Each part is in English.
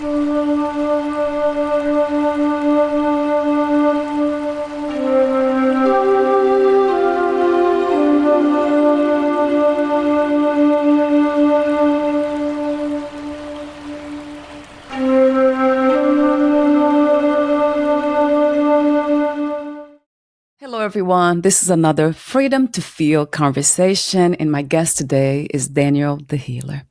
Hello, everyone. This is another Freedom to Feel conversation, and my guest today is Daniel the Healer.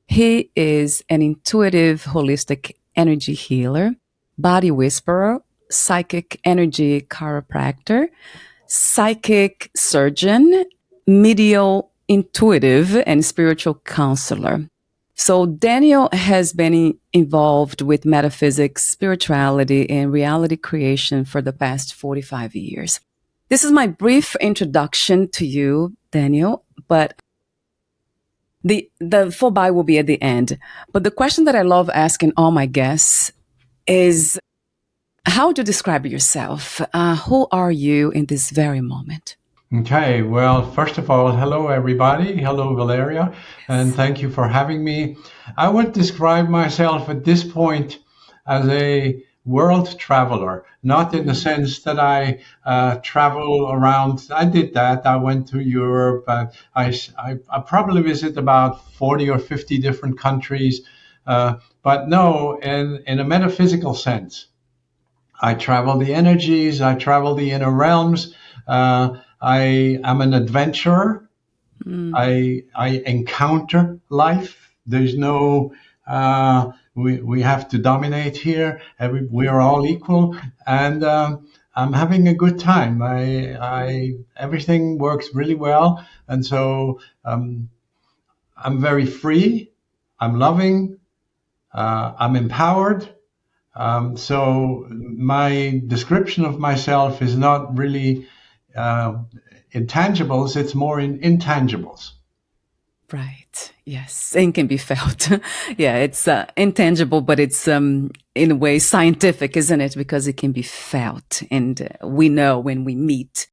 He is an intuitive, holistic energy healer, body whisperer, psychic energy chiropractor, psychic surgeon, medial intuitive, and spiritual counselor. So Daniel has been involved with metaphysics, spirituality, and reality creation for the past 45 years. This is my brief introduction to you, Daniel, but the full bio will be at the end. But the question that I love asking all my guests is, how do you describe yourself? Who are you in this very moment? Okay, well, first of all, hello everybody. Hello, Valeria, and thank you for having me. I would describe myself at this point as a world traveler, not in the sense that I travel around. I did that. I went to Europe. I probably visit about 40 or 50 different countries, but no, in a metaphysical sense. I travel the energies, I travel the inner realms. I am an adventurer. I encounter life. There's no we have to dominate here. We are all equal, and I'm having a good time. I everything works really well, and so I'm very free. I'm loving. I'm empowered. So my description of myself is not really intangibles, it's more in intangibles. Right. Yes. And can be felt. Yeah, it's intangible, but it's in a way scientific, isn't it? Because it can be felt. And we know when we meet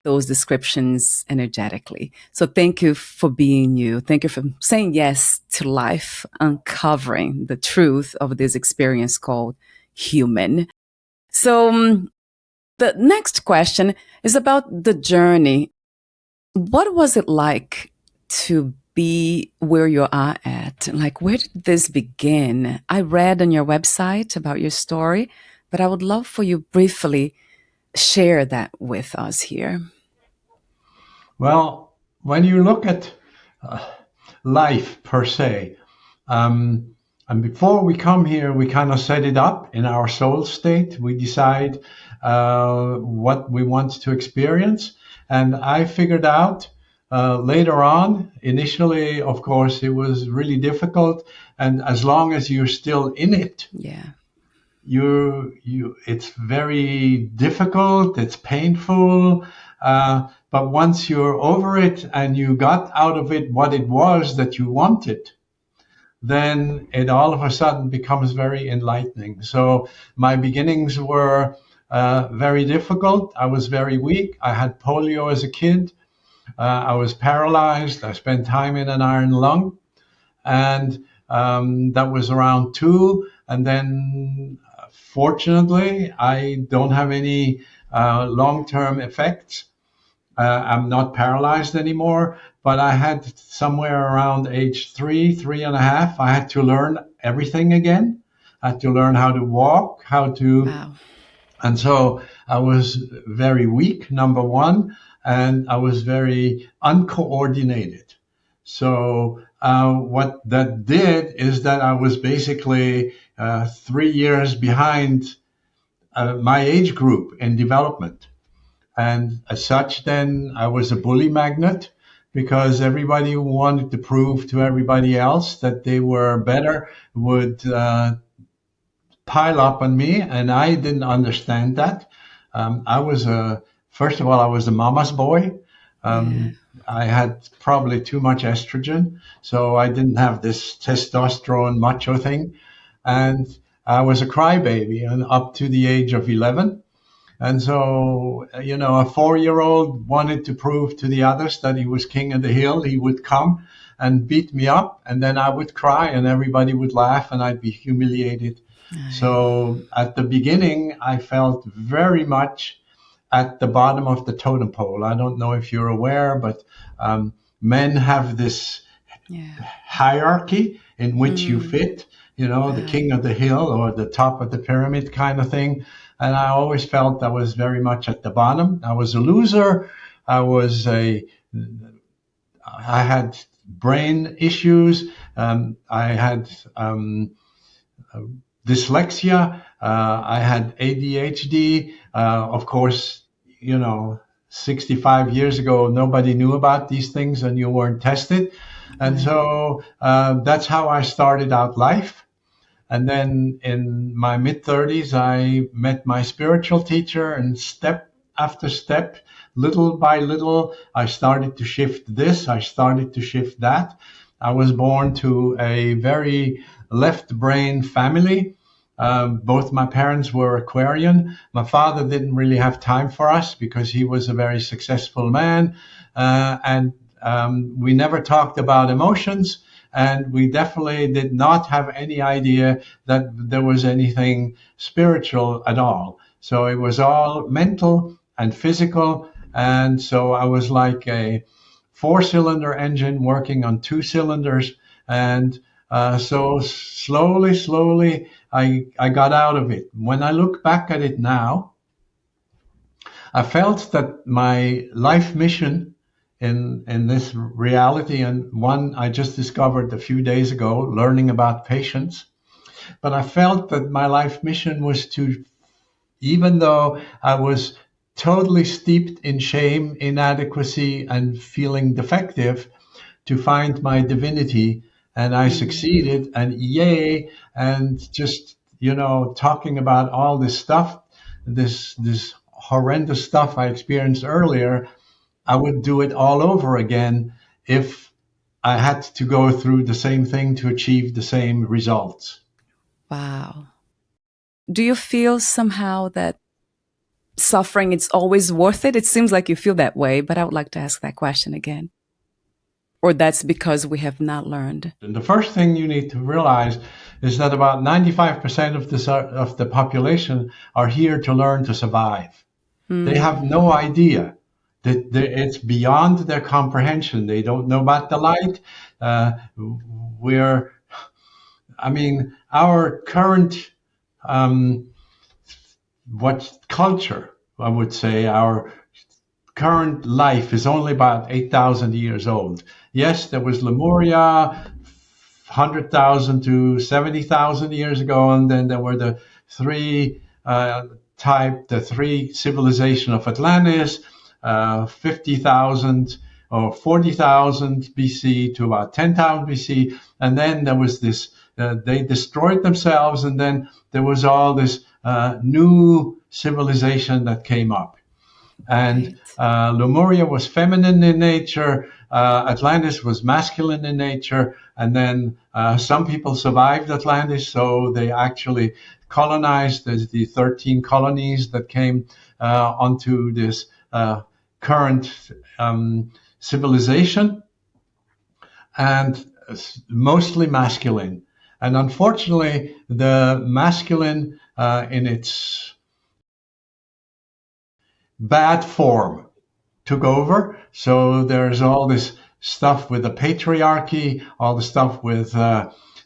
those descriptions energetically. So thank you for being you. Thank you for saying yes to life, uncovering the truth of this experience called human. So the next question is about the journey. What was it like to be where you are at? Like, where did this begin? I read on your website about your story, but I would love for you briefly share that with us here. Well, when you look at life per se, and before we come here, we kind of set it up in our soul state. We decide what we want to experience. And I figured out later on, initially, of course, it was really difficult. And as long as you're still in it, it's very difficult, it's painful. But once you're over it and you got out of it what it was that you wanted, then it all of a sudden becomes very enlightening. So my beginnings were very difficult. I was very weak. I had polio as a kid. I was paralyzed. I spent time in an iron lung. And that was around 2. And then, fortunately, I don't have any long-term effects. I'm not paralyzed anymore, but I had somewhere around age 3.5, I had to learn everything again. I had to learn how to walk, Wow. And so I was very weak, number one, and I was very uncoordinated. So what that did is that I was basically 3 years behind my age group in development. And as such, then I was a bully magnet because everybody who wanted to prove to everybody else that they were better would pile up on me. And I didn't understand that. First of all, I was a mama's boy. I had probably too much estrogen, so I didn't have this testosterone macho thing. And I was a crybaby and up to the age of 11. And so, a 4-year-old wanted to prove to the others that he was king of the hill. He would come and beat me up, and then I would cry and everybody would laugh and I'd be humiliated. So at the beginning, I felt very much at the bottom of the totem pole. I don't know if you're aware, but men have this hierarchy in which you fit, the king of the hill or the top of the pyramid kind of thing. And I always felt I was very much at the bottom. I was a loser. I had brain issues. I had dyslexia. I had ADHD. Of course, 65 years ago, nobody knew about these things and you weren't tested. And so that's how I started out life. And then in my mid-30s, I met my spiritual teacher, and step after step, little by little, I started to shift this, I started to shift that. I was born to a very left brain family. Both my parents were Aquarian. My father didn't really have time for us because he was a very successful man. And we never talked about emotions. And we definitely did not have any idea that there was anything spiritual at all. So it was all mental and physical. And so I was like a 4-cylinder engine working on 2 cylinders. And so slowly, I got out of it. When I look back at it now, I felt that my life mission in this reality, and one I just discovered a few days ago, learning about patience. But I felt that my life mission was to, even though I was totally steeped in shame, inadequacy, and feeling defective, to find my divinity. And I succeeded, and yay, and just, talking about all this stuff, this horrendous stuff I experienced earlier, I would do it all over again if I had to go through the same thing to achieve the same results. Wow. Do you feel somehow that suffering, it's always worth it? It seems like you feel that way, but I would like to ask that question again. Or that's because we have not learned? And the first thing you need to realize is that about 95% of the population are here to learn to survive. They have no idea. It's beyond their comprehension. They don't know about the light. Our current, culture, I would say, our current life is only about 8,000 years old. Yes, there was Lemuria, 100,000 to 70,000 years ago, and then there were the three civilization of Atlantis, 50,000 or 40,000 BC to about 10,000 BC. And then there was this, they destroyed themselves. And then there was all this new civilization that came up. And Lemuria was feminine in nature. Atlantis was masculine in nature. And then some people survived Atlantis. So they actually colonized the 13 colonies that came onto this current civilization, and mostly masculine. And unfortunately, the masculine in its bad form took over. So there's all this stuff with the patriarchy, all the stuff with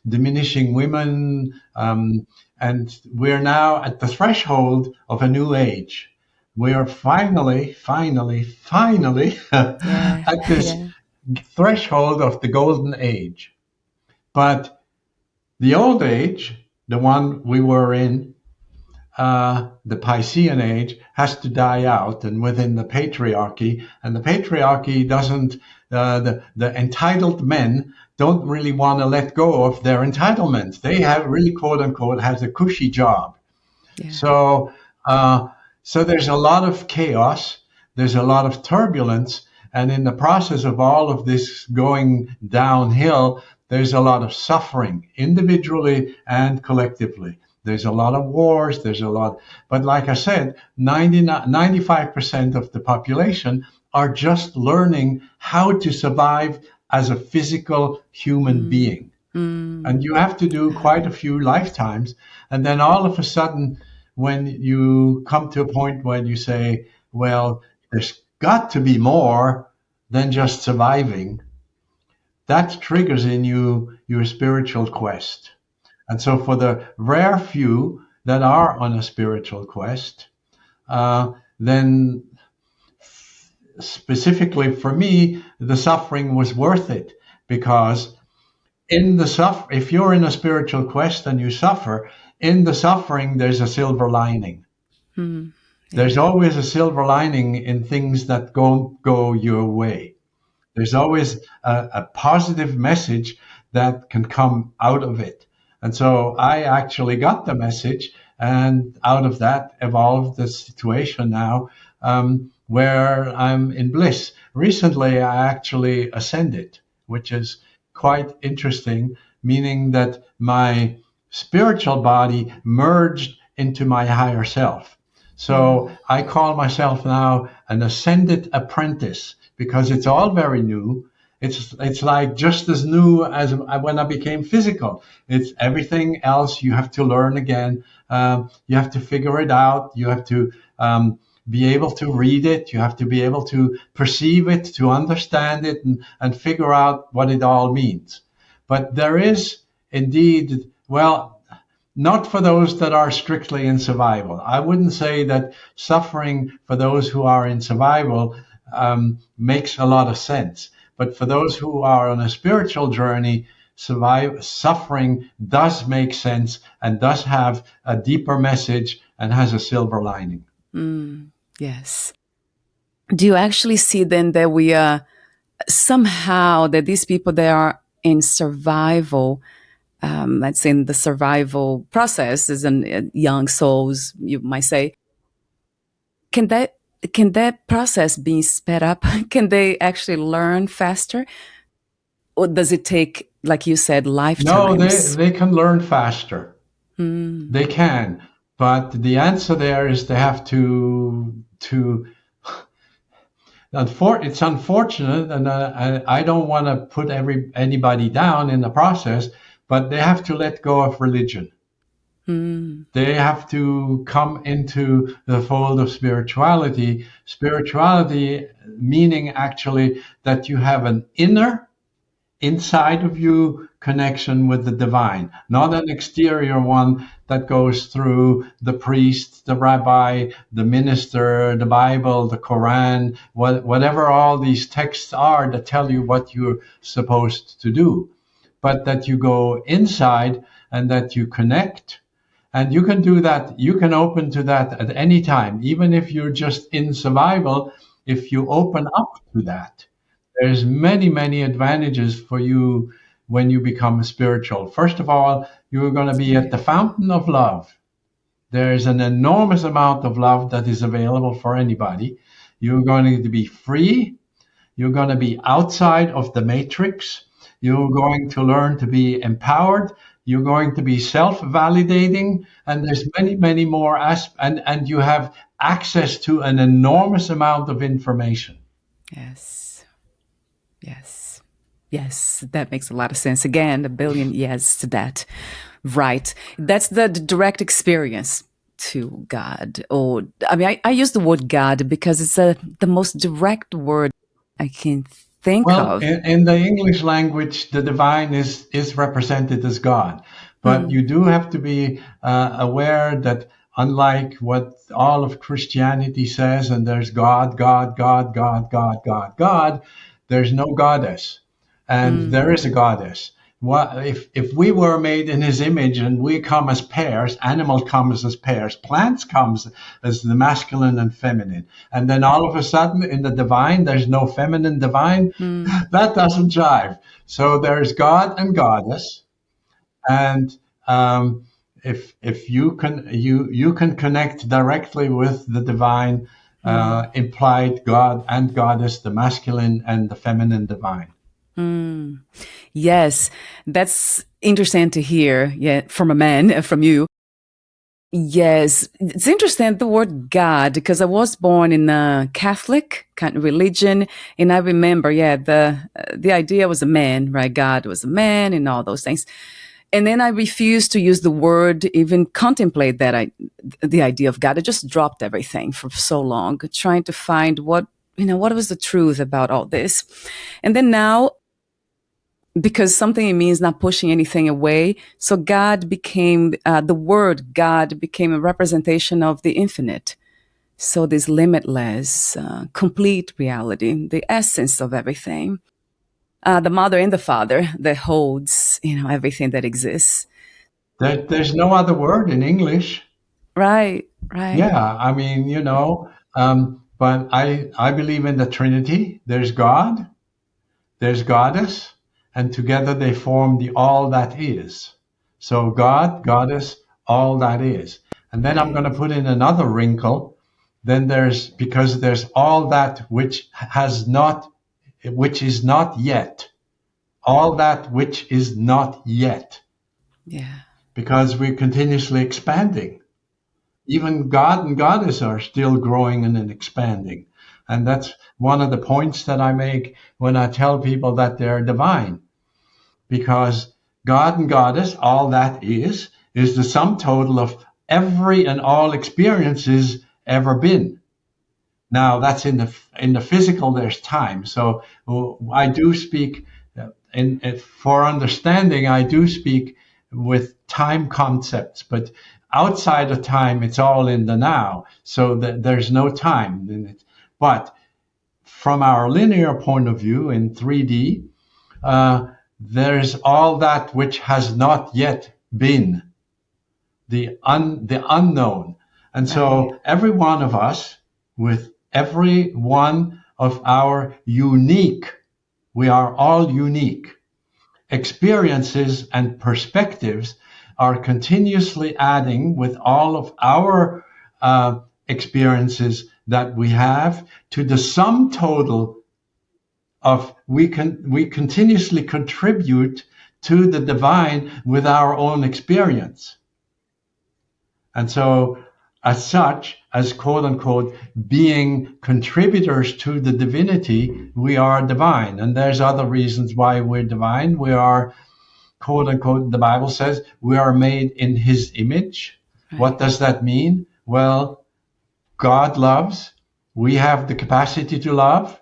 diminishing women, and we're now at the threshold of a new age. We are finally at this threshold of the golden age. But the old age, the one we were in, the Piscean age, has to die out, and within the patriarchy. And the patriarchy doesn't, the entitled men don't really want to let go of their entitlements. They have really, quote unquote, has a cushy job. Yeah. So there's a lot of chaos, there's a lot of turbulence, and in the process of all of this going downhill, there's a lot of suffering, individually and collectively. There's a lot of wars, but like I said, 95% of the population are just learning how to survive as a physical human being. And you have to do quite a few lifetimes. And then all of a sudden, when you come to a point where you say, well, there's got to be more than just surviving, that triggers in you your spiritual quest. And so for the rare few that are on a spiritual quest, then specifically for me, the suffering was worth it, because if you're in a spiritual quest and you suffer, in the suffering, there's a silver lining. Yeah. There's always a silver lining in things that go your way. There's always a positive message that can come out of it. And so I actually got the message, and out of that evolved the situation now, where I'm in bliss. Recently, I actually ascended, which is quite interesting, meaning that my spiritual body merged into my higher self. So I call myself now an ascended apprentice, because it's all very new. It's like just as new as when I became physical. It's everything else you have to learn again. You have to figure it out. You have to be able to read it. You have to be able to perceive it, to understand it, and figure out what it all means. But there is indeed, well, not for those that are strictly in survival. I wouldn't say that suffering for those who are in survival makes a lot of sense. But for those who are on a spiritual journey, suffering does make sense and does have a deeper message and has a silver lining. Yes. Do you actually see then that we are somehow, that these people that are in survival, let's say in the survival process as young souls, you might say, can that process be sped up? Can they actually learn faster? Or does it take, like you said, lifetimes? No, they can learn faster. They can. But the answer there is they have to it's unfortunate, and I don't want to put anybody down in the process, but they have to let go of religion. They have to come into the fold of spirituality. Spirituality meaning actually that you have an inside of you connection with the divine, not an exterior one that goes through the priest, the rabbi, the minister, the Bible, the Quran, whatever all these texts are that tell you what you're supposed to do, but that you go inside and that you connect. And you can do that. You can open to that at any time, even if you're just in survival. If you open up to that, there's many, many advantages for you when you become spiritual. First of all, you're going to be at the fountain of love. There's an enormous amount of love that is available for anybody. You're going to be free. You're going to be outside of the matrix. You're going to learn to be empowered. You're going to be self-validating. And there's many, many more aspects. And you have access to an enormous amount of information. Yes, that makes a lot of sense. Again, a billion yes to that. Right. That's the direct experience to God. Or, I mean, I use the word God because it's the most direct word I can think of. In the English language, the divine is represented as God. But you do have to be aware that unlike what all of Christianity says, and there's God, God, God, God, God, God, God, there's no goddess. And there is a goddess. If we were made in his image and we come as pairs, animals come as pairs, plants come as the masculine and feminine, and then all of a sudden in the divine, there's no feminine divine, that doesn't jive. So there's God and goddess. And if you can connect directly with the divine, implied God and goddess, the masculine and the feminine divine. Yes, that's interesting to hear. Yeah, from a man, from you. Yes, it's interesting the word God because I was born in a Catholic kind of religion, and I remember, yeah, the idea was a man, right? God was a man, and all those things. And then I refused to use the word, even contemplate the idea of God. I just dropped everything for so long, trying to find what was the truth about all this. And then now, because something in me is not pushing anything away. So God became, the word God became a representation of the infinite. So this limitless, complete reality, the essence of everything, the mother and the father that holds, everything that exists. There's no other word in English. Right, right, Yeah, I mean, but I believe in the Trinity. There's God, there's Goddess, and together they form the all that is. So God, Goddess, all that is. And then I'm going right. to put in another wrinkle. Then because there's all that which is not yet. All that which is not yet. Yeah, Because we're continuously expanding. Even God and Goddess are still growing and expanding. And that's one of the points that I make when I tell people that they're divine. Because God and Goddess, all that is the sum total of every and all experiences ever been. Now that's in the physical. There's time, so I do speak for understanding. I do speak with time concepts, but outside of time, it's all in the now. So that there's no time in it. But from our linear point of view in 3D, there's all that which has not yet been, the unknown. And right, so every one of us, with every one of our unique, we are all unique, experiences and perspectives are continuously adding with all of our experiences that we have to the sum total of we continuously contribute to the divine with our own experience. And so, as such, as quote unquote, being contributors to the divinity, we are divine. And there's other reasons why we're divine. We are, quote unquote, the Bible says, we are made in his image. What right, does that mean? Well, God loves. We have the capacity to love.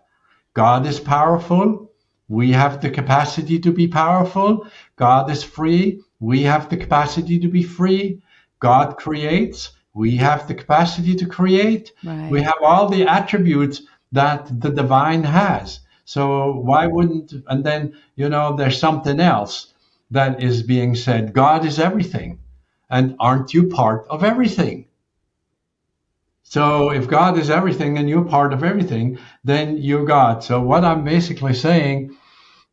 God is powerful. We have the capacity to be powerful. God is free. We have the capacity to be free. God creates. We have the capacity to create. We right. have all the attributes that the divine has. So why wouldn't, and then, there's something else that is being said. God is everything. And aren't you part of everything? So if God is everything and you're part of everything, then you're God. So what I'm basically saying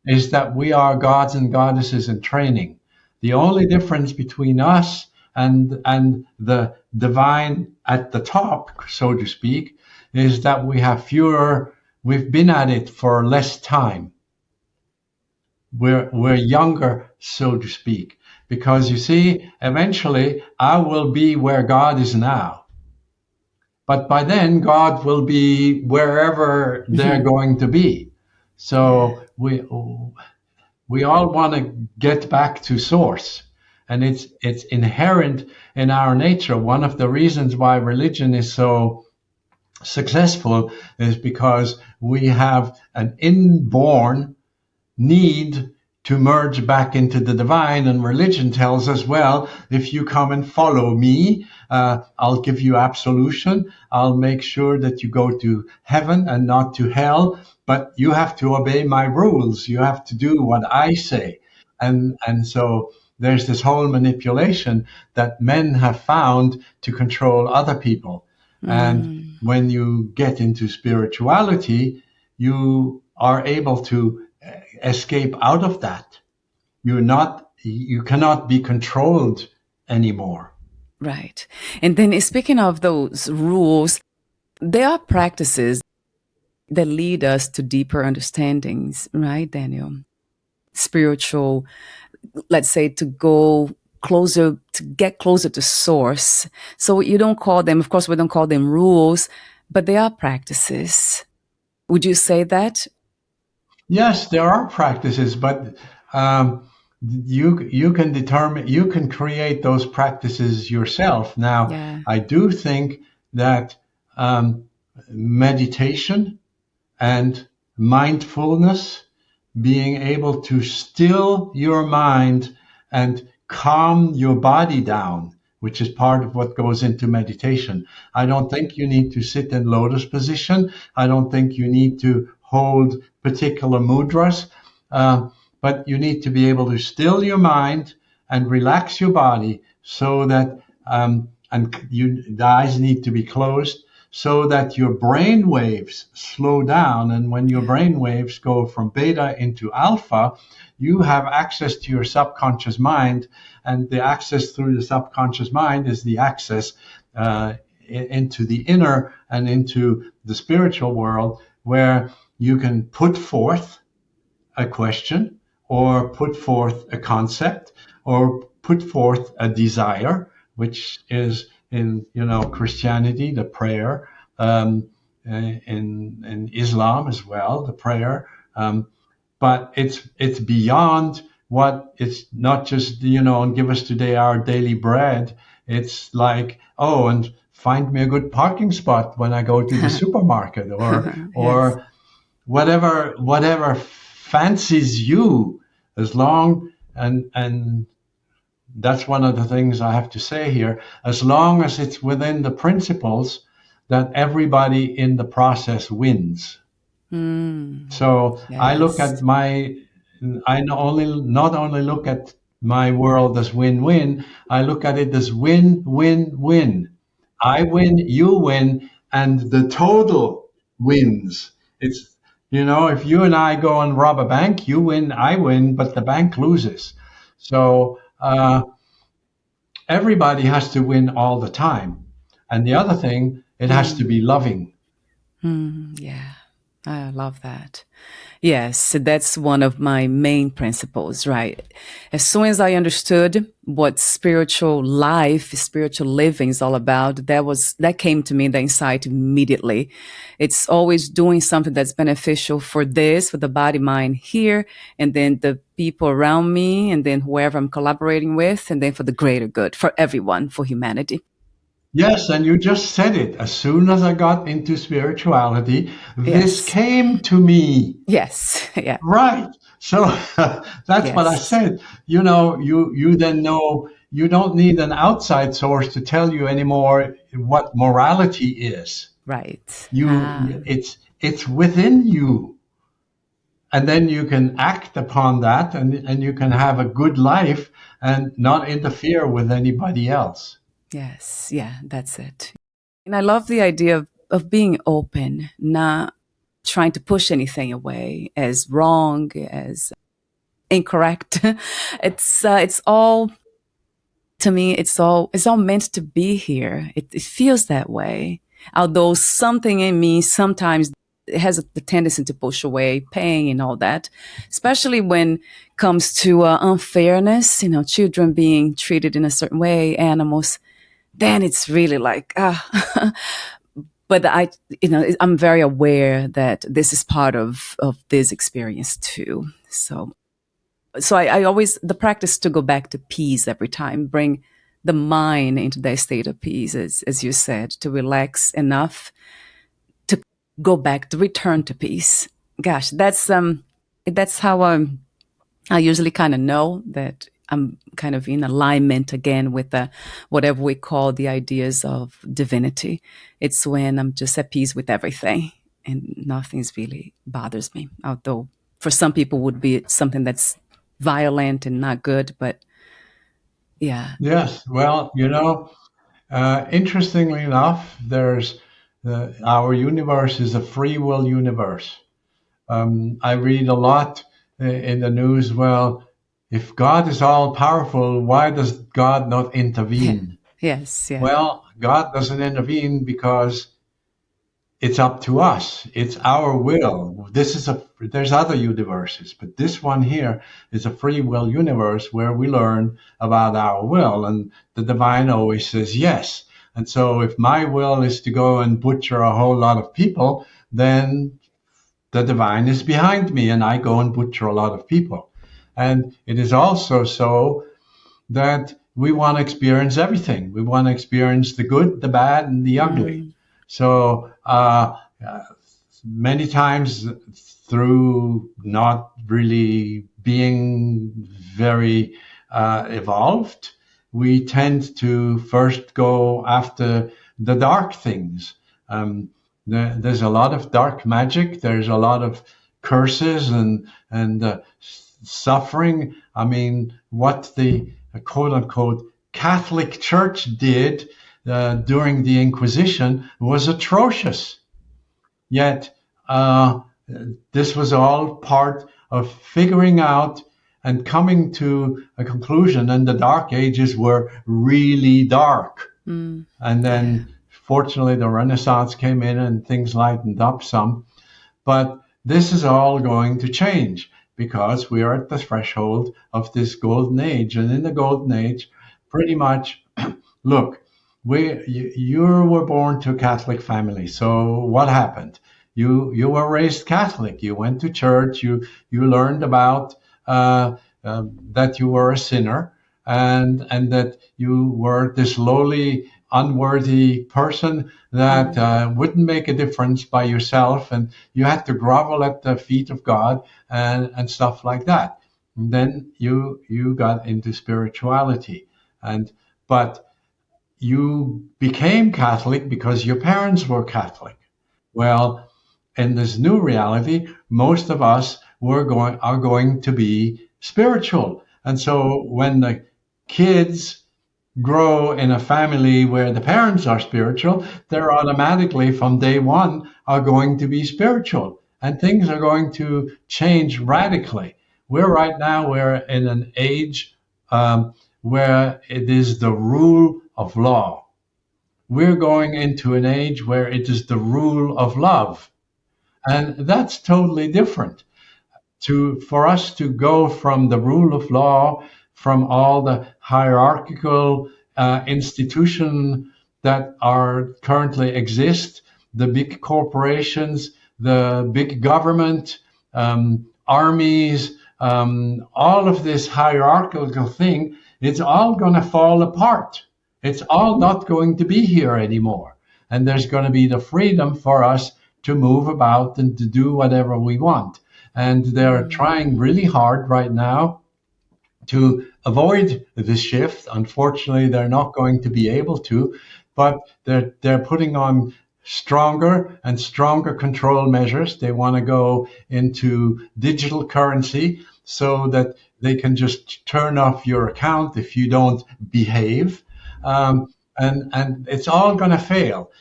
is that we are gods and goddesses in training. The only difference between us and the divine at the top, so to speak, is that we've been at it for less time. We're younger, so to speak. Because you see, eventually I will be where God is now. But by then, God will be wherever they're going to be. Yeah, So we all want to get back to source, and it's inherent in our nature. One of the reasons why religion is so successful is because we have an inborn need to merge back into the divine. And religion tells us, well, if you come and follow me, I'll give you absolution. I'll make sure that you go to heaven and not to hell. But you have to obey my rules. You have to do what I say. And so there's this whole manipulation that men have found to control other people. And mm, when you get into spirituality, you are able to escape out of that. You cannot be controlled anymore. right. And then speaking of those rules, there are practices that lead us to deeper understandings, right, Daniel? Spiritual, let's say, to go get closer to source. So you don't call them, of course, we don't call them rules, but they are practices. Would you say that? Yes, there are practices, but um, you can determine, you can create those practices yourself. Now, Yeah. I do think that um, meditation and mindfulness, being able to still your mind and calm your body down, which is part of what goes into meditation. I don't think you need to sit in lotus position. I don't think you need to hold particular mudras, uh, but you need to be able to still your mind and relax your body so that the eyes need to be closed so that your brain waves slow down. And when your brain waves go from beta into alpha, you have access to your subconscious mind. And the access through the subconscious mind is the access into the inner and into the spiritual world, where you can put forth a question or put forth a concept or put forth a desire, which is in Christianity, the prayer, in Islam as well, the prayer. But it's beyond what, it's not just, and give us today our daily bread. It's like, oh, and find me a good parking spot when I go to the supermarket, Yes. or whatever fancies you, as long, and that's one of the things I have to say here, as long as it's within the principles that everybody in the process wins. So I look Yes. at not only look at my world as win-win, I look at it as win-win-win. I win, you win, and the total wins. It's, if you and I go and rob a bank, you win, I win, but the bank loses. So everybody has to win all the time. And the other thing, it has to be loving. Yeah. I love that. Yes, that's one of my main principles, right? As soon as I understood what spiritual life, spiritual living is all about, that came to me, the insight immediately. It's always doing something that's beneficial for the body, mind here, and then the people around me, and then whoever I'm collaborating with, and then for the greater good, for everyone, for humanity. Yes, and you just said it. As soon as I got into spirituality, this Yes. came to me. Yes. Yeah. Right. So that's what I Yes. said. You then know you don't need an outside source to tell you anymore what morality is. Right. It's within you. And then you can act upon that, and you can have a good life and not interfere with anybody else. Yes. Yeah, that's it. And I love the idea of being open, not trying to push anything away as wrong, as incorrect. It's all, to me, it's all meant to be here. It feels that way. Although something in me sometimes it has the tendency to push away pain and all that, especially when it comes to unfairness, children being treated in a certain way, animals, then it's really like, but I'm very aware that this is part of this experience too. So I always, the practice to go back to peace every time, bring the mind into that state of peace, as you said, to relax enough to go back, to return to peace. Gosh, that's how I usually kind of know that I'm kind of in alignment again with whatever we call the ideas of divinity. It's when I'm just at peace with everything and nothing's really bothers me. Although for some people would be something that's violent and not good, but yeah. Yes. Well, interestingly enough, our universe is a free will universe. I read a lot in the news. Well, if God is all powerful, why does God not intervene? Yes, yeah. Well, God doesn't intervene because it's up to us. It's our will. There's other universes, but this one here is a free will universe where we learn about our will, and the divine always says yes. And so if my will is to go and butcher a whole lot of people, then the divine is behind me and I go and butcher a lot of people. And it is also so that we want to experience everything. We want to experience the good, the bad, and the ugly. So many times through not really being very evolved, we tend to first go after the dark things. There's a lot of dark magic. There's a lot of curses and suffering. I mean, what the quote unquote Catholic Church did during the Inquisition was atrocious. Yet this was all part of figuring out and coming to a conclusion. And the Dark Ages were really dark. And then, fortunately, the Renaissance came in and things lightened up some. But this is all going to change because we are at the threshold of this golden age. And in the golden age, pretty much, look, you were born to a Catholic family. So what happened? You were raised Catholic. You went to church. You learned about that you were a sinner and that you were this lowly, unworthy person that wouldn't make a difference by yourself, and you had to grovel at the feet of God and stuff like that. And then you got into spirituality, but you became Catholic because your parents were Catholic. Well, in this new reality, most of us are going to be spiritual. And so when the kids grow in a family where the parents are spiritual, they're automatically from day one are going to be spiritual. And things are going to change radically. We're in an age where it is the rule of law. We're going into an age where it is the rule of love. And that's totally different. For us to go from the rule of law, from all the hierarchical institutions that are currently exist, the big corporations, the big government, armies, all of this hierarchical thing, it's all going to fall apart. It's all not going to be here anymore. And there's going to be the freedom for us to move about and to do whatever we want. And they're trying really hard right now to avoid this shift. Unfortunately, they're not going to be able to, but they're putting on stronger and stronger control measures. They want to go into digital currency so that they can just turn off your account if you don't behave. And it's all going to fail.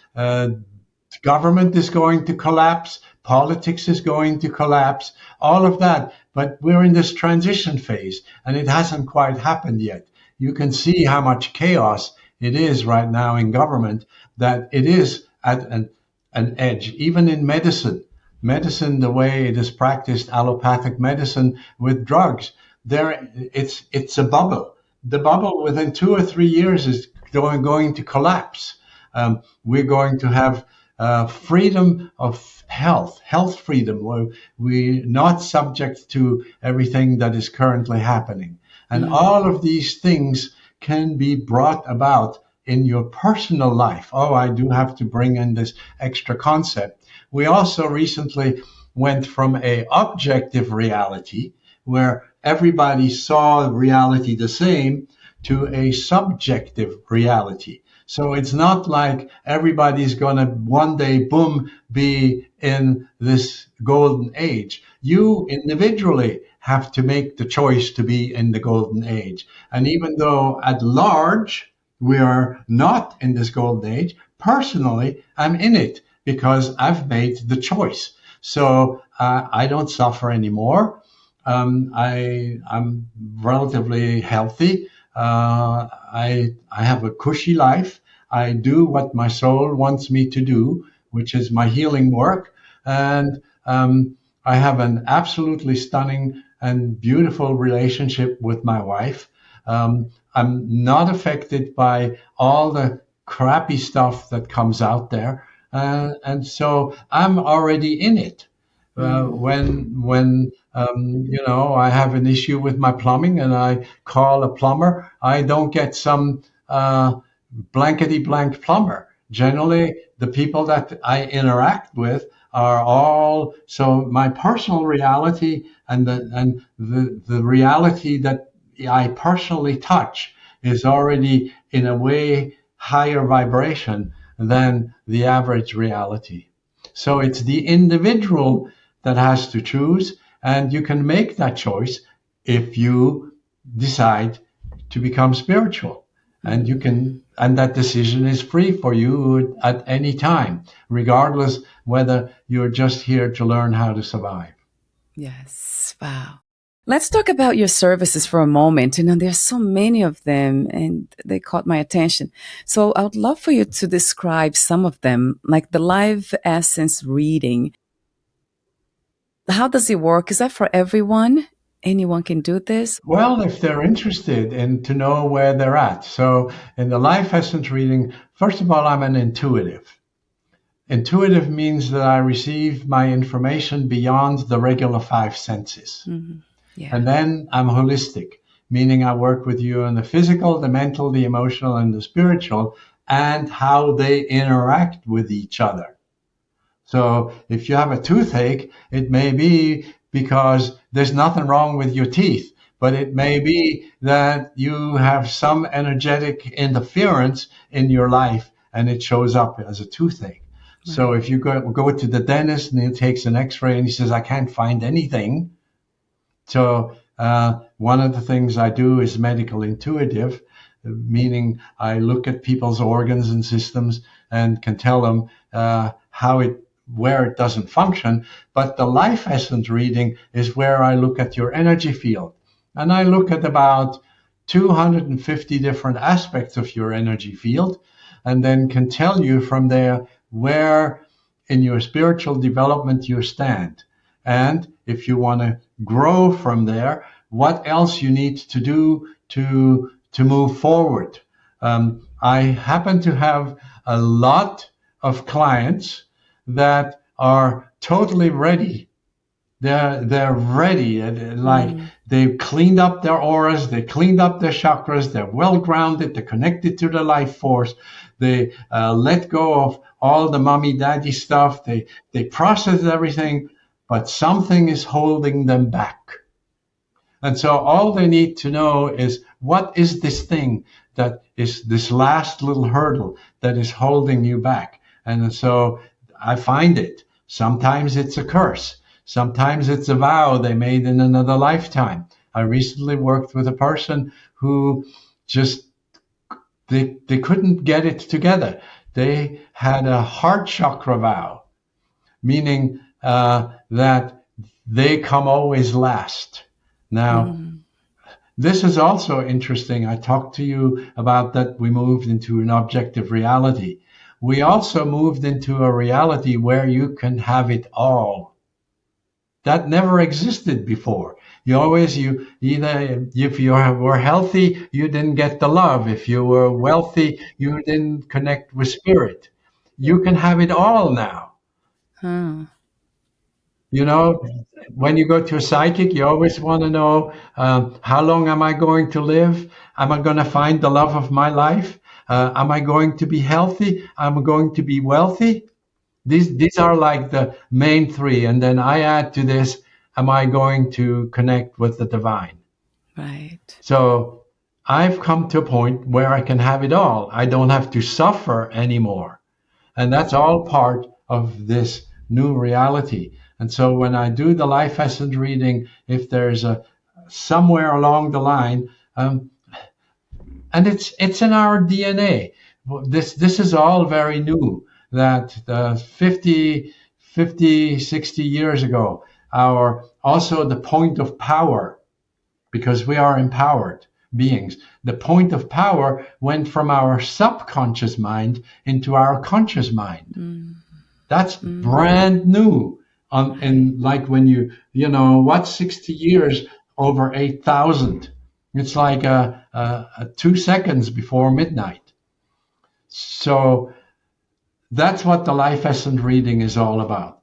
Government is going to collapse. Politics is going to collapse, all of that. But we're in this transition phase, and it hasn't quite happened yet. You can see how much chaos it is right now in government, that it is at an edge. Even in medicine, the way it is practiced, allopathic medicine with drugs, it's a bubble. The bubble within 2 or 3 years is going to collapse. We're going to have freedom of health freedom, where we're not subject to everything that is currently happening. And all of these things can be brought about in your personal life. Oh, I do have to bring in this extra concept. We also recently went from a objective reality where everybody saw reality the same to a subjective reality. So it's not like everybody's going to one day, boom, be in this golden age. You individually have to make the choice to be in the golden age. And even though at large we are not in this golden age, personally, I'm in it because I've made the choice. So I don't suffer anymore. I'm relatively healthy. I have a cushy life. I do what my soul wants me to do, which is my healing work. And I have an absolutely stunning and beautiful relationship with my wife. I'm not affected by all the crappy stuff that comes out there. And so I'm already in it. When I have an issue with my plumbing and I call a plumber, I don't get some blankety blank plumber. Generally, the people that I interact with are all, so my personal reality and the reality that I personally touch is already in a way higher vibration than the average reality. So it's the individual that has to choose, and you can make that choice if you decide to become spiritual. And you can, and that decision is free for you at any time, regardless whether you're just here to learn how to survive. Yes. Wow. Let's talk about your services for a moment. There's so many of them and they caught my attention. So I would love for you to describe some of them, like the live essence reading. How does it work? Is that for everyone? Anyone can do this? Well, if they're interested in to know where they're at. So in the life essence reading, first of all, I'm an intuitive. Intuitive means that I receive my information beyond the regular five senses. Mm-hmm. Yeah. And then I'm holistic, meaning I work with you on the physical, the mental, the emotional, and the spiritual, and how they interact with each other. So if you have a toothache, it may be because there's nothing wrong with your teeth, but it may be that you have some energetic interference in your life and it shows up as a toothache. Right. So if you go to the dentist and he takes an x-ray and he says, I can't find anything. So one of the things I do is medical intuitive, meaning I look at people's organs and systems and can tell them where it doesn't function. But the life essence reading is where I look at your energy field. And I look at about 250 different aspects of your energy field, and then can tell you from there where in your spiritual development you stand. And if you want to grow from there, what else you need to do to move forward. I happen to have a lot of clients that are totally ready. They're ready. Like they've cleaned up their auras, they cleaned up their chakras, they're well grounded, they're connected to the life force. They let go of all the mommy daddy stuff. They process everything, but something is holding them back. And so all they need to know is, what is this thing that is this last little hurdle that is holding you back? And so I find it. Sometimes it's a curse. Sometimes it's a vow they made in another lifetime. I recently worked with a person who just, they couldn't get it together. They had a heart chakra vow, meaning that they come always last. Now, this is also interesting. I talked to you about that we moved into an objective reality. We also moved into a reality where you can have it all. That never existed before. Either if you were healthy, you didn't get the love. If you were wealthy, you didn't connect with spirit. You can have it all now. You know, when you go to a psychic, you always want to know, how long am I going to live? Am I going to find the love of my life? Am I going to be healthy? Am I going to be wealthy? These are like the main three. And then I add to this, am I going to connect with the divine? Right. So I've come to a point where I can have it all. I don't have to suffer anymore. And that's all part of this new reality. And so when I do the life essence reading, if there's somewhere along the line, and it's in our DNA. This is all very new. That 50, 60 years ago, also the point of power, because we are empowered beings. The point of power went from our subconscious mind into our conscious mind. That's Mm. brand new. Right. And like when what's 60 years over 8,000? It's like 2 seconds before midnight. So that's what the life essence reading is all about.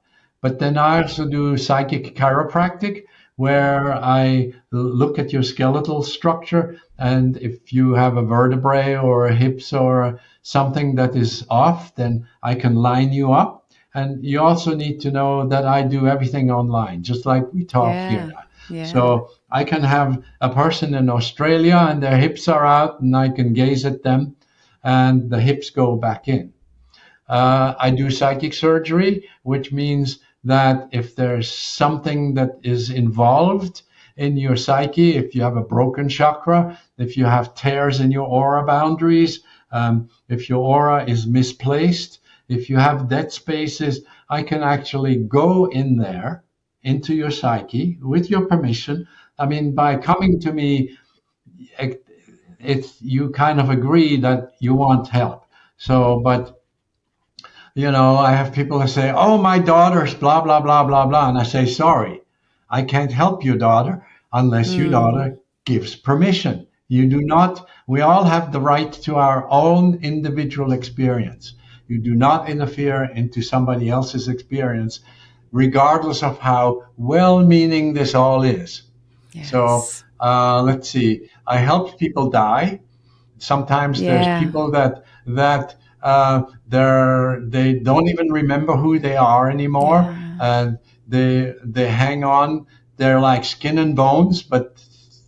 But then I also do psychic chiropractic, where I look at your skeletal structure, and if you have a vertebrae or a hips or something that is off, then I can line you up. And you also need to know that I do everything online, just like we talk here. Yeah. Yeah. So I can have a person in Australia and their hips are out, and I can gaze at them, and the hips go back in. I do psychic surgery, which means that if there's something that is involved in your psyche, if you have a broken chakra, if you have tears in your aura boundaries, if your aura is misplaced, if you have dead spaces, I can actually go in there into your psyche with your permission. I mean, by coming to me, it's you kind of agree that you want help. So, but I have people that say, "Oh, my daughter's blah blah blah blah blah," and I say, "Sorry, I can't help your daughter unless your Mm. daughter gives permission. You do not. We all have the right to our own individual experience. You do not interfere into somebody else's experience, regardless of how well-meaning this all is." So Yes. let's see. I help people die. Sometimes there's Yeah. people that they don't even remember who they are anymore, Yeah. and they hang on. They're like skin and bones, but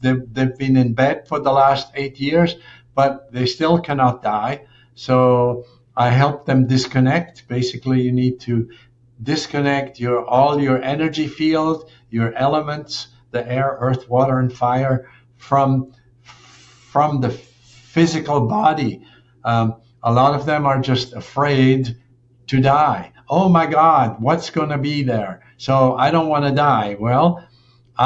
they've been in bed for the last 8 years, but they still cannot die. So I help them disconnect. Basically, you need to disconnect all your energy field, your elements, the air, earth, water, and fire from the physical body. A lot of them are just afraid to die. Oh my God, what's going to be there? So I don't want to die. Well,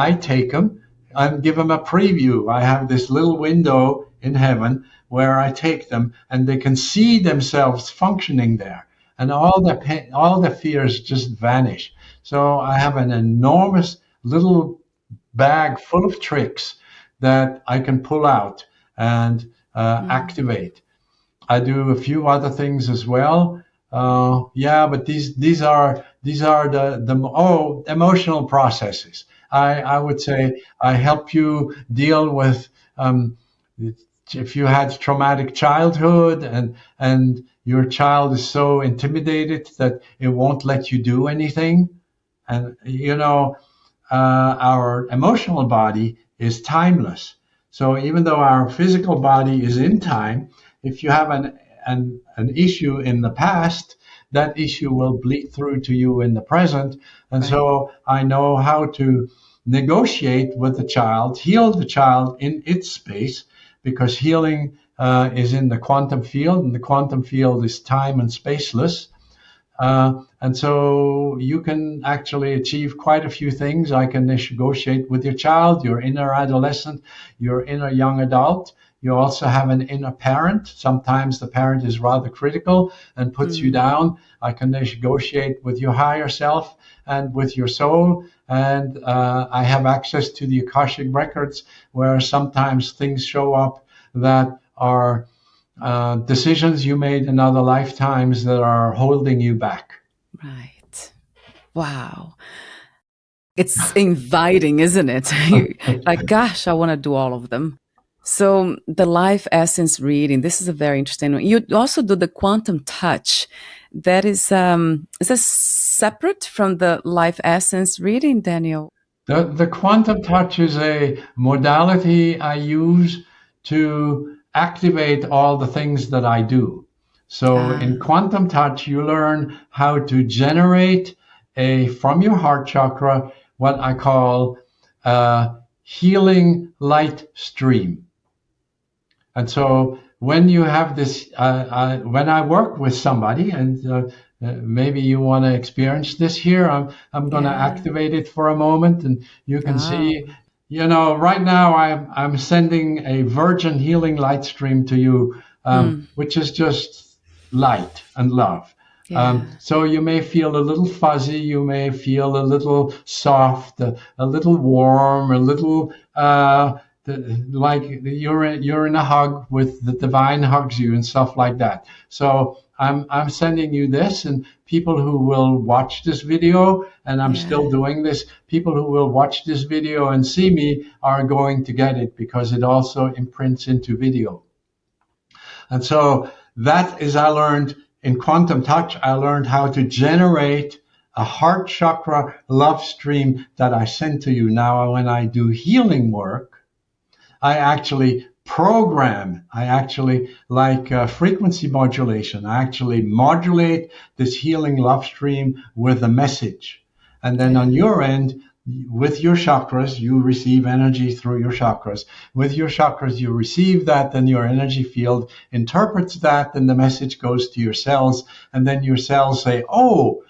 I take them and give them a preview. I have this little window in heaven where I take them, and they can see themselves functioning there, and all the fears just vanish. So I have an enormous little bag full of tricks that I can pull out and Mm. activate. I do a few other things as well. Yeah, but these are the emotional processes. I would say I help you deal with if you had traumatic childhood, and your child is so intimidated that it won't let you do anything. And our emotional body is timeless. So even though our physical body is in time, if you have an issue in the past, that issue will bleed through to you in the present. And Right. so I know how to negotiate with the child, heal the child in its space, because healing is in the quantum field, and the quantum field is time and spaceless. And so you can actually achieve quite a few things. I can negotiate with your child, your inner adolescent, your inner young adult. You also have an inner parent. Sometimes the parent is rather critical and puts you Mm. down. I can negotiate with your higher self and with your soul. And I have access to the Akashic records, where sometimes things show up that are decisions you made in other lifetimes that are holding you back. Right. Wow. It's inviting, isn't it? Like, gosh, I want to do all of them. So the life essence reading, this is a very interesting one. You also do the quantum touch. That is that separate from the life essence reading, Daniel? The quantum touch is a modality I use to activate all the things that I do. So in Ah, quantum touch, you learn how to generate from your heart chakra, what I call a healing light stream. And so when you have this, when I work with somebody, and maybe you want to experience this here, I'm going to yeah. activate it for a moment, and you can Oh. see. Right now I'm sending a virgin healing light stream to you, Mm. which is just light and love. Yeah. So you may feel a little fuzzy, you may feel a little soft, a little warm, a little like you're in a hug with the divine hugs you and stuff like that. So I'm sending you this, and people who will watch this video, and I'm still Yeah. doing this. People who will watch this video and see me are going to get it because it also imprints into video. And so that is, I learned in quantum touch, I learned how to generate a heart chakra love stream that I send to you. Now, when I do healing work, I actually program, I actually like frequency modulation. I actually modulate this healing love stream with a message. And then on Yeah. your end, with your chakras, you receive energy through your chakras. With your chakras, you receive that, then your energy field interprets that, and the message goes to your cells. And then your cells say, oh,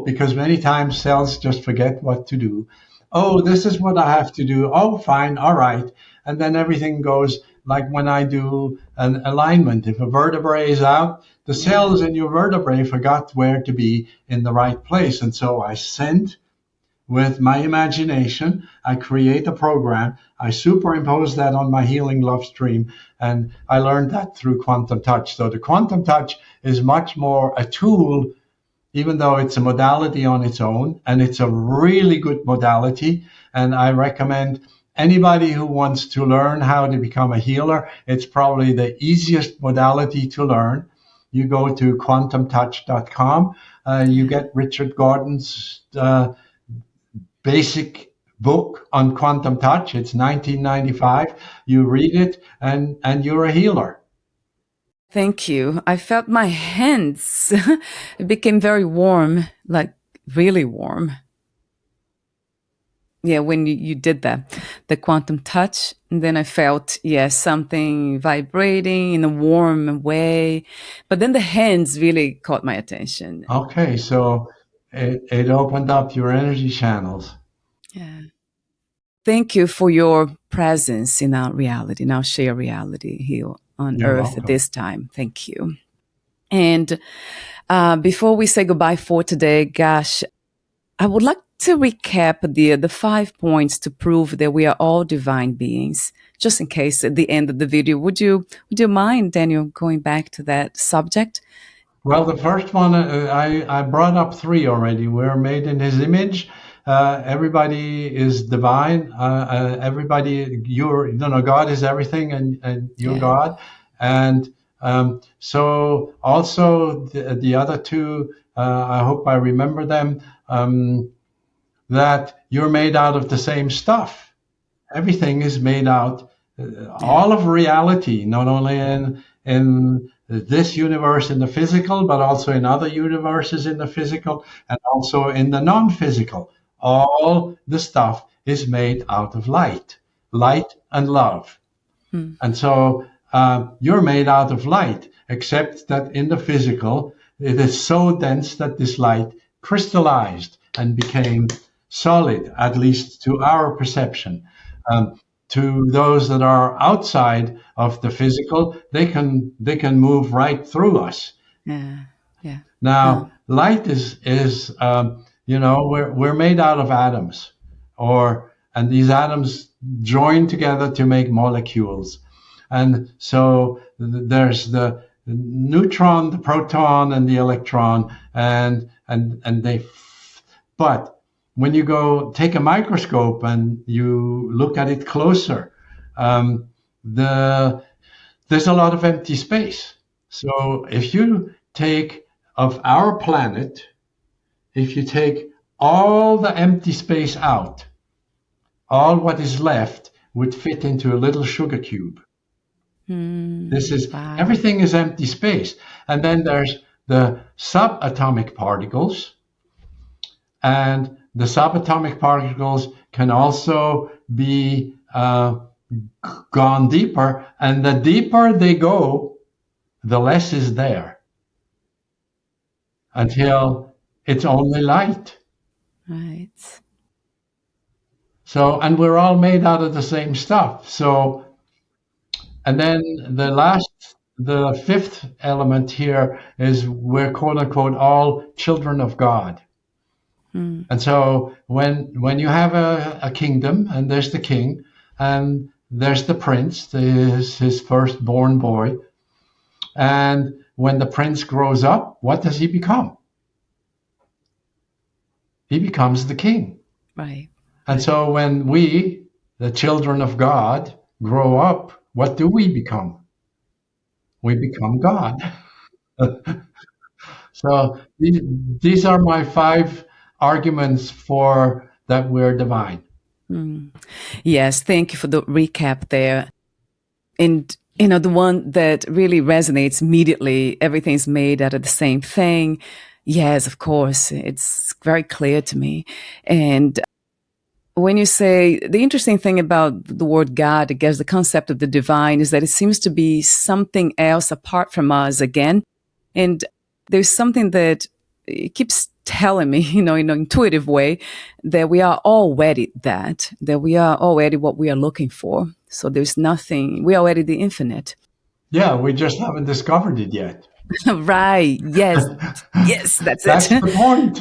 because many times cells just forget what to do. Oh, this is what I have to do. Oh, fine, all right. And then everything goes like when I do an alignment. If a vertebrae is out, the Yeah. cells in your vertebrae forgot where to be in the right place. And so I send with my imagination, I create a program, I superimpose that on my healing love stream, and I learned that through quantum touch. So the quantum touch is much more a tool, even though it's a modality on its own, and it's a really good modality. And I recommend anybody who wants to learn how to become a healer, it's probably the easiest modality to learn. You go to quantumtouch.com, you Yeah. get Richard Gordon's basic book on quantum touch. It's 1995. You read it, and you're a healer. Thank you. I felt my hands became very warm, like really warm. Yeah, when you did that, the quantum touch, and then I felt, yeah, something vibrating in a warm way. But then the hands really caught my attention. Okay, so it opened up your energy channels. Yeah. Thank you for your presence in our reality, in our shared reality here on You're Earth at welcome. this time. Thank you. And before we say goodbye for today, gosh, I would like to recap the 5 points to prove that we are all divine beings. Just in case at the end of the video, would you mind, Daniel, going back to that subject? Well, the first one, I brought up three already. We're made in his image. Everybody is divine. Everybody, God is everything, and you're Yeah. God. And so also the other two, I hope I remember them, that you're made out of the same stuff. Everything is made out, Yeah. all of reality, not only in this universe in the physical, but also in other universes in the physical, and also in the non-physical. All the stuff is made out of light and love. Hmm. And so you're made out of light, except that in the physical, it is so dense that this light crystallized and became solid, at least to our perception. Um, to those that are outside of the physical, they can move right through us. Yeah. Yeah. Now, light is we're made out of atoms, and these atoms join together to make molecules. And so there's the neutron, the proton, and the electron, and they. But when you go take a microscope and you look at it closer, um, there's a lot of empty space. So if you take of our planet, if you take all the empty space out, all what is left would fit into a little sugar cube. This is Wow. everything is empty space. And then there's the subatomic particles, and the subatomic particles can also be gone deeper. And the deeper they go, the less is there until it's only light. Right. So, and we're all made out of the same stuff. So, and then the last the fifth element here is we're quote unquote all children of God. And so when you have a kingdom and there's the king and there's the prince, his firstborn boy, and when the prince grows up, what does he become? He becomes the king. Right. And so when we, the children of God, grow up, what do we become? We become God. So these are my 5 arguments for that we're divine. Yes, thank you for the recap there. And, the one that really resonates immediately, everything's made out of the same thing. Yes, of course, it's very clear to me. And when you say, the interesting thing about the word God, I guess the concept of the divine is that it seems to be something else apart from us again. And there's something that it keeps telling me, in an intuitive way, that we are already that we are already what we are looking for. So there's nothing, we are already the infinite. Yeah, we just haven't discovered it yet. Right. Yes. Yes, that's That's it. the point.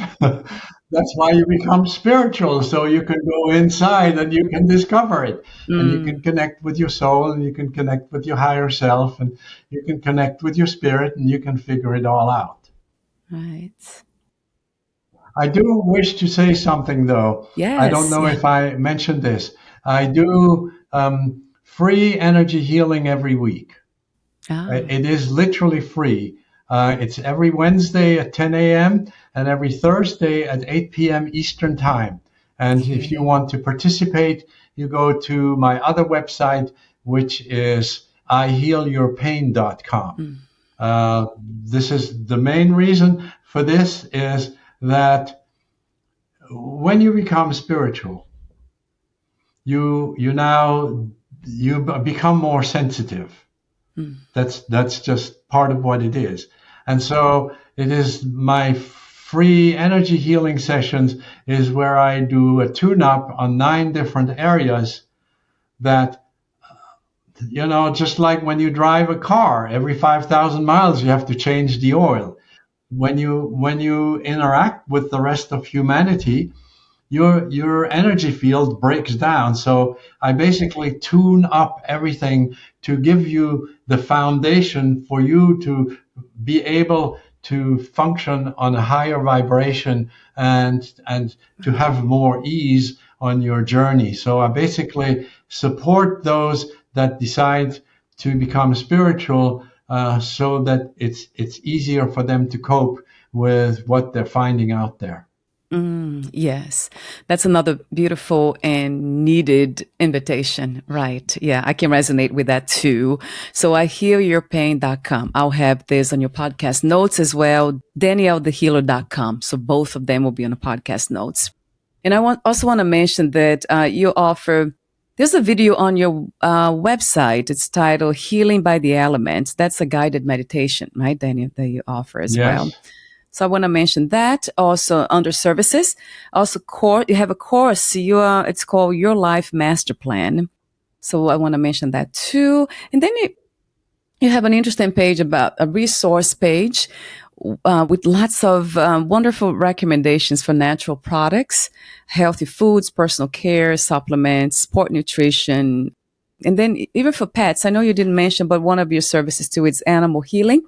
That's why you become spiritual, so you can go inside and you can discover it. And you can connect with your soul, and you can connect with your higher self, and you can connect with your spirit, and you can figure it all out. Right. I do wish to say something, though. I don't Yes. know Yeah. if I mentioned this. I do free energy healing every week. Ah, It is literally free. It's every Wednesday at 10 a.m. and every Thursday at 8 p.m. Eastern Time. And if you okay. want to participate, you go to my other website, which is ihealyourpain.com. This is the main reason for this is that when you become spiritual, you become more sensitive. That's just part of what it is. And so it is my free energy healing sessions is where I do a tune-up on 9 different areas that, just like when you drive a car, every 5,000 miles, you have to change the oil. When you interact with the rest of humanity, your energy field breaks down. So I basically tune up everything to give you the foundation for you to be able to function on a higher vibration and to have more ease on your journey. So I basically support those that decide to become spiritual, so that it's easier for them to cope with what they're finding out there. Yes, that's another beautiful and needed invitation, right? Yeah, I can resonate with that too. So I healyourpain.com. I'll have this on your podcast notes as well, daniellethehealer.com. So both of them will be on the podcast notes. And I also want to mention that you offer, there's a video on your website. It's titled Healing by the Elements. That's a guided meditation, right, Daniel, that you offer as well. Yes. So I want to mention that. Also under services, also you have a course. It's called Your Life Master Plan. So I want to mention that too. And then you have an interesting page about a resource page with lots of wonderful recommendations for natural products, healthy foods, personal care, supplements, sport nutrition, and then even for pets. I know you didn't mention, but one of your services too is animal healing.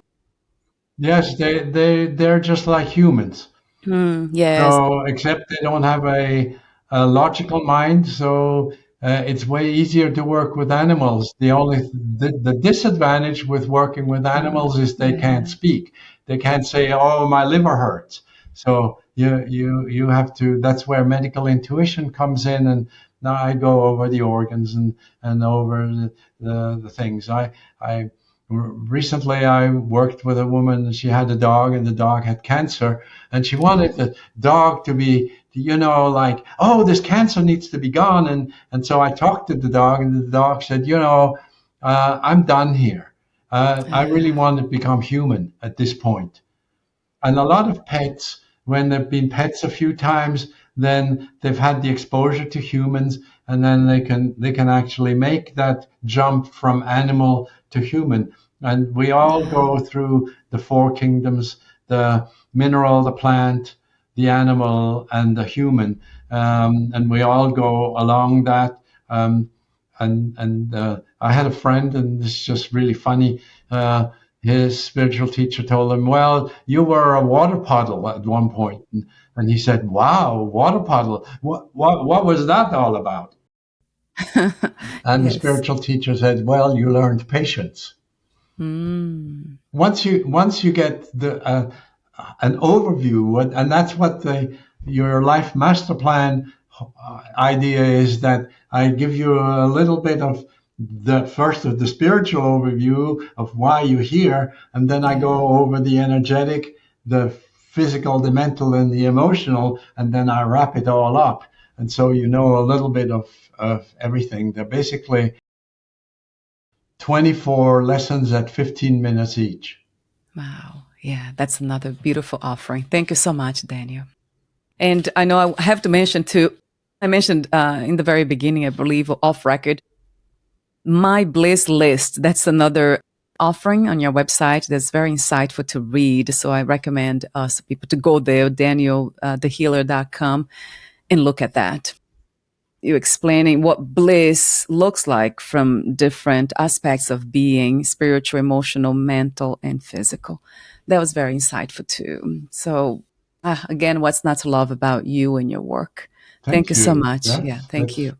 Yes, they're just like humans. Yes. So except they don't have a logical mind, so it's way easier to work with animals. The disadvantage with working with animals is they can't Yeah. speak. They can't say, "Oh, my liver hurts." So you have to. That's where medical intuition comes in, and now I go over the organs and over the things. I recently I worked with a woman. She had a dog, and the dog had cancer, and she wanted the dog to be, like, oh, this cancer needs to be gone. And so I talked to the dog, and the dog said, I'm done here. I really want to become human at this point. And a lot of pets, when they've been pets a few times, then they've had the exposure to humans, and then they can actually make that jump from animal to human. And we all go through the four kingdoms: the mineral, the plant, the animal, and the human. And we all go along that. I had a friend, and this is just really funny. His spiritual teacher told him, "Well, you were a water puddle at one point," and he said, "Wow, water puddle! What was that all about?" And the Yes. spiritual teacher said, "Well, you learned patience. Mm. Once you get an overview, and that's what your life master plan idea is, that I give you a little bit of the spiritual overview of why you're here, and then I go over the energetic, the physical, the mental, and the emotional, and then I wrap it all up. And so you know a little bit of everything. They're basically 24 lessons at 15 minutes each. Wow. Yeah, that's another beautiful offering. Thank you so much, Daniel. And I know I have to mention too, I mentioned in the very beginning, I believe, off record, my bliss list. That's another offering on your website that's very insightful to read. So I recommend people to go there, danielthehealer.com, and look at that. You explaining what bliss looks like from different aspects of being: spiritual, emotional, mental, and physical. That was very insightful too. So again, what's not to love about you and your work? Thank Thank you so you. much. Yeah, thank That's you.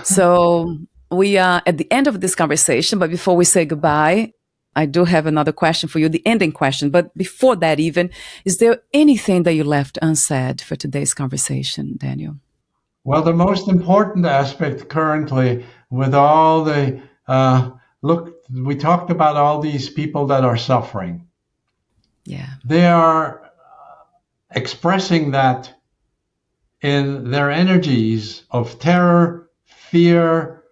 So we are at the end of this conversation, but before we say goodbye, I do have another question for you, the ending question. But before that, even, is there anything that you left unsaid for today's conversation, Daniel? Well, the most important aspect currently, with all the look, we talked about all these people that are suffering. Yeah. They are expressing that in their energies of terror, fear,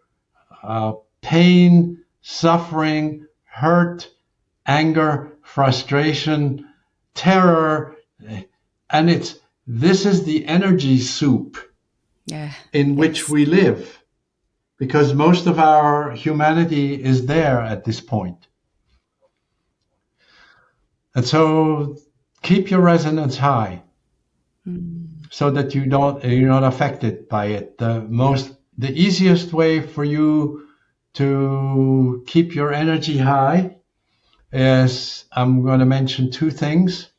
pain, suffering, hurt, anger, frustration, terror, and this is the energy soup Yeah. in which Yes. we live, because most of our humanity is there at this point. And so keep your resonance high, so that you're not affected by it. The easiest way for you to keep your energy high is, I'm going to mention two things.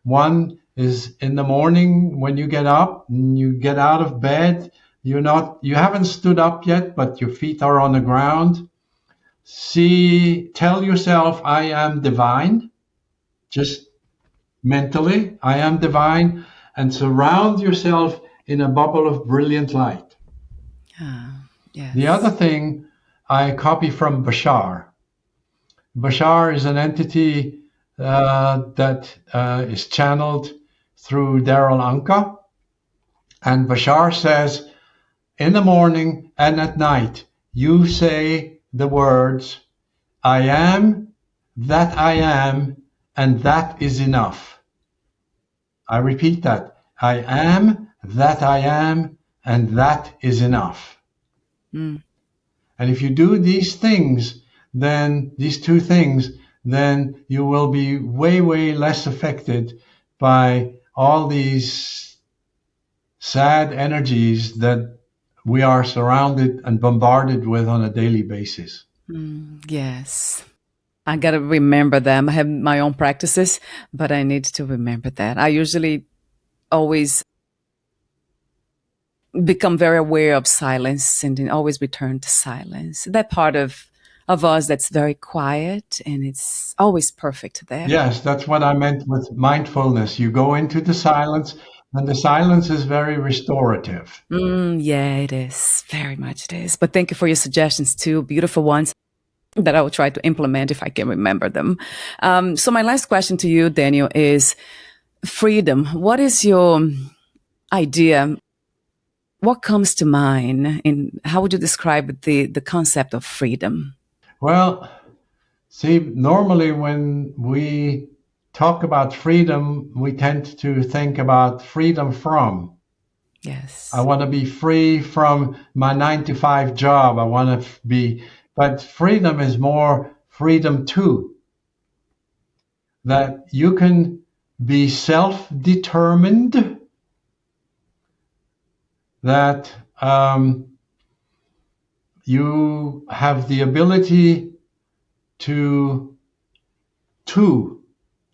One is in the morning when you get up and you get out of bed, you haven't stood up yet, but your feet are on the ground. Tell yourself, I am divine, just mentally, I am divine, and surround yourself in a bubble of brilliant light. The other Yes. thing I copy from Bashar. Bashar is an entity that is channeled through Daryl Anka. And Bashar says, in the morning and at night, you say the words, I am, and that is enough. I repeat that. I am, and that is enough. Mm. And if you do these things, then these two things, then you will be way, way less affected by all these sad energies that we are surrounded and bombarded with on a daily basis. Yes. I got to remember them. I have my own practices, but I need to remember that. I usually always become very aware of silence and then always return to silence. That part of us that's very quiet and it's always perfect there. Yes, that's what I meant with mindfulness. You go into the silence, and the silence is very restorative. Yeah, it is. Very much it is. But thank you for your suggestions too. Beautiful ones that I will try to implement if I can remember them. So my last question to you, Daniel, is freedom. What is your idea? What comes to mind, and how would you describe the concept of freedom? Well, see, normally when we talk about freedom, we tend to think about freedom from. Yes. I want to be free from my 9 to 5 job. I want to be, but freedom is more freedom too, that you can be self-determined, that you have the ability to,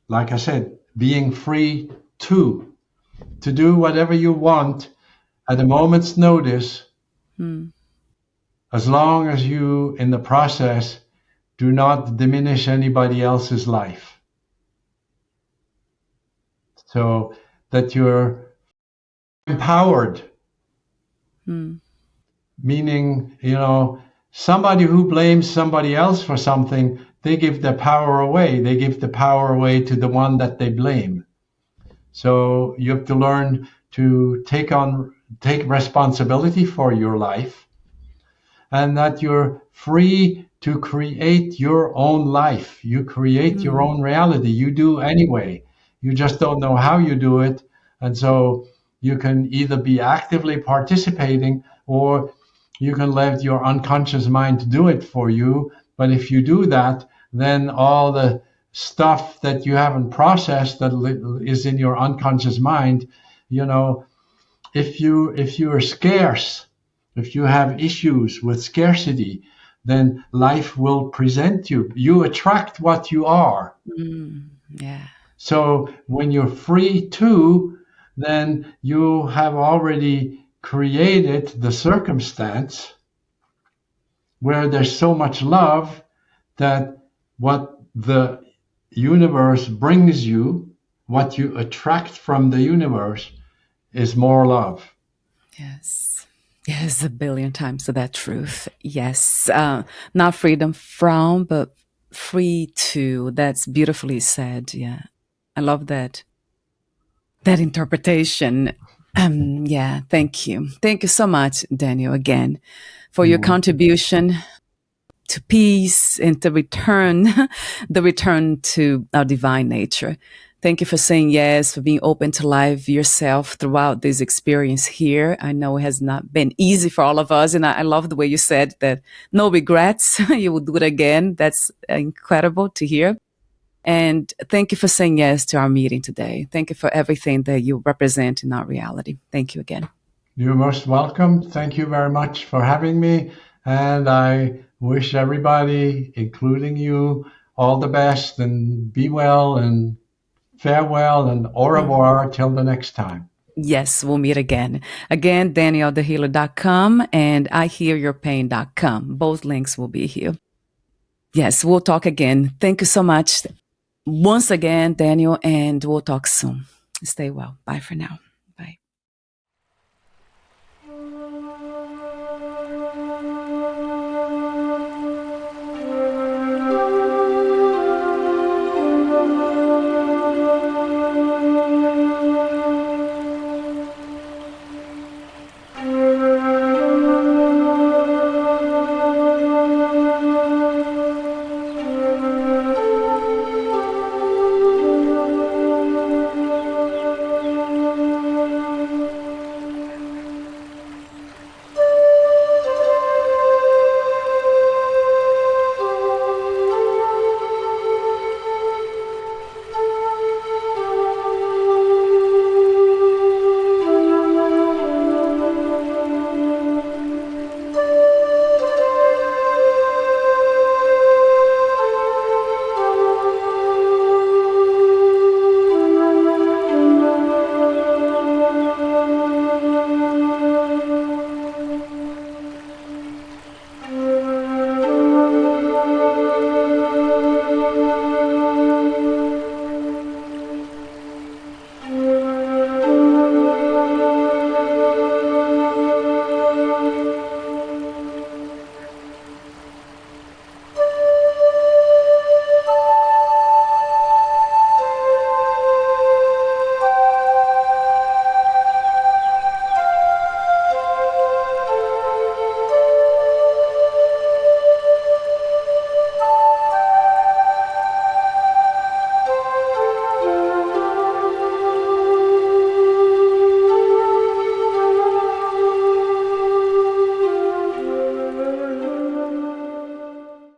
like I said, being free to do whatever you want at a moment's notice, as long as you, in the process, do not diminish anybody else's life. So that you're empowered, meaning, somebody who blames somebody else for something, they give the power away. They give the power away to the one that they blame. So you have to learn to take responsibility for your life, and that you're free to create your own life. You create your own reality. You do anyway. You just don't know how you do it. And so you can either be actively participating, or you can let your unconscious mind do it for you. But if you do that, then all the stuff that you haven't processed that is in your unconscious mind, if you are scarce, if you have issues with scarcity, then life will present you. You attract what you are. Yeah. So when you're free to, then you have already created the circumstance where there's so much love that what the universe brings you, what you attract from the universe, is more love. Yes. Yes, a billion times of that truth. Yes. Not freedom from, but free to. That's beautifully said. Yeah. I love that interpretation. Yeah. Thank you. Thank you so much, Daniel, again, for your contribution to peace and the return to our divine nature. Thank you for saying yes, for being open to life yourself throughout this experience here. I know it has not been easy for all of us. And I love the way you said that no regrets. You will do it again. That's incredible to hear. And thank you for saying yes to our meeting today. Thank you for everything that you represent in our reality. Thank you again. You're most welcome. Thank you very much for having me. And I wish everybody, including you, all the best, and be well, and farewell, and au revoir till the next time. Yes, we'll meet again. Again, danielthehealer.com and ihearyourpain.com. Both links will be here. Yes, we'll talk again. Thank you so much once again, Daniel, and we'll talk soon. Stay well. Bye for now.